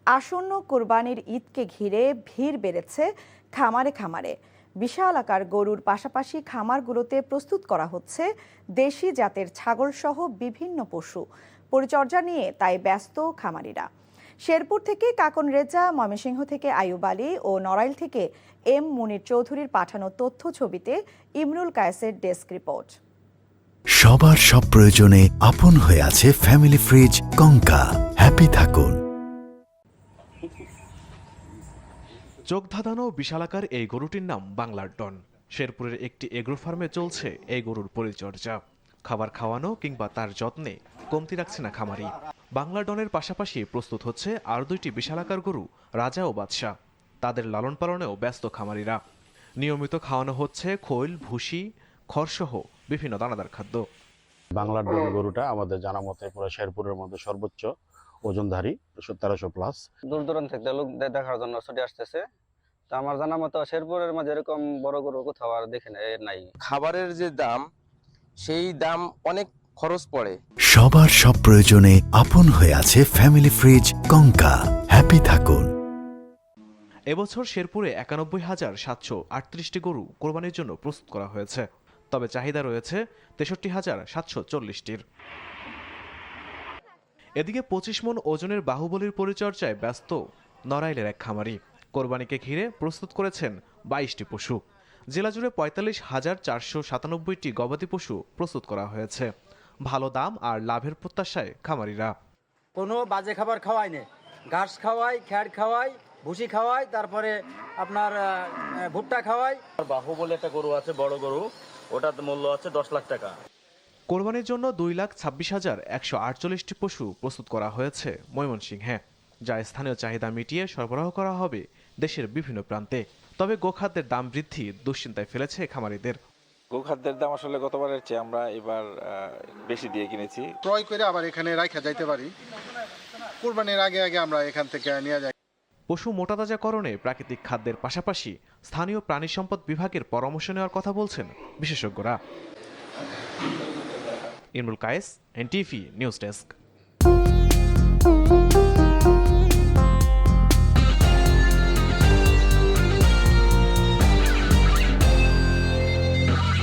আসন্ন কোরবানির ঈদকে ঘিরে ভিড় বেড়েছে খামারে খামারে। বিশাল আকার গরুর পাশাপাশি খামারগুলোতে প্রস্তুত করা হচ্ছে দেশি জাতের ছাগল সহ বিভিন্ন পশু। পরিচর্যা নিয়ে তাই ব্যস্ত খামারিরা। শেরপুর থেকে কাকন রেজা, ময়মনসিংহ থেকে আইয়ুব আলী ও নড়াইল থেকে এম মুনির চৌধুরীর পাঠানো তথ্য ছবিতে ইমরুল কায়েসের ডেস্ক রিপোর্ট। সবার সব প্রয়োজনে আপন হয়ে আছে ফ্যামিলি ফ্রিজ কঙ্কা। হ্যাপি থাকুন। চোখ ধাঁধানো বিশালাকার এই গরুটির নাম বাংলার ডন। শেরপুরের একটি এগ্রো ফার্মে চলছে এই গরুর পরিচর্যা। খাবার খাওয়ানো কিংবা তার যত্নে কমতি রাখছে না খামারি। বাংলা ডনের পাশাপাশি প্রস্তুত হচ্ছে আর দুইটি বিশালাকার গরু, রাজা ও বাদশা। তাদের লালন পালনেও ব্যস্ত খামারিরা। নিয়মিত খাওয়ানো হচ্ছে খৈল, ভুসি, খড়সহ বিভিন্ন দানাদার খাদ্য। বাংলার ডন গরুটা আমাদের জানা মতে পুরো শেরপুরের মধ্যে সর্বোচ্চ ওজনধারী, 1300+। দূর দূরান্ত থেকে লোক দেখার জন্য ছুটে আসতেছে। তো আমার জানা মতো শেরপুরের মাঝে এরকম বড় গরু কোথাও আর দেখে নাই। খাবারের যে দাম, সেই দাম অনেক খরচ পড়ে। সবার সব প্রয়োজনে আপন হয়ে আছে ফ্যামিলি ফ্রিজ কঙ্কা। হ্যাপি থাকুন। এবছর শেরপুরে 91,738টি গরু কোরবানির জন্য প্রস্তুত করা হয়েছে। তবে চাহিদা রয়েছে 63,740টির। এদিকে 25 মণ ওজনের বাহুবলীর পরিচর্যায় ব্যস্ত নড়াইলের এক খামারি। কোরবানিকে ঘিরে প্রস্তুত করেছেন 22টি পশু। জেলা জুড়ে 45,497টি গবাদি পশু প্রস্তুত করা হয়েছে। ভালো দাম আর লাভের প্রত্যাশায় খামারিরা। কোনো বাজে খাবার খাওয়াই না, ঘাস খাওয়াই, খ্যাড় খাওয়াই, ভুসি খাওয়াই, তারপরে আপনার ভুট্টা খাওয়াই। বাহুবলী একটা গরু আছে, বড় গরু, ওটার মূল্য আছে 10 লাখ টাকা। কোরবানির জন্য 2,26,148টি পশু প্রস্তুত করা হয়েছে ময়মনসিংহে, যা স্থানীয় চাহিদা মিটিয়ে সরবরাহ করা হবে দেশের বিভিন্ন প্রান্তে। তবে গোখাদ্যের দাম বৃদ্ধি দুশ্চিন্তায় ফেলেছে খামারিদের। গোখাদ্যের দাম আসলে গতবারের চেয়ে আমরা এবার বেশি দিয়ে কিনেছি। ক্রয় করে আবার এখানে রাখা যাইতে পারি, কুরবানির আগে আগে আমরা এখান থেকে নিয়ে যাই। পশু মোটাতাজাকরণে প্রাকৃতিক খাদ্যের পাশাপাশি স্থানীয় প্রাণী সম্পদ বিভাগের পরামর্শ নেওয়ার কথা বলছেন বিশেষজ্ঞরা। Imrul Kayes, NTV news desk.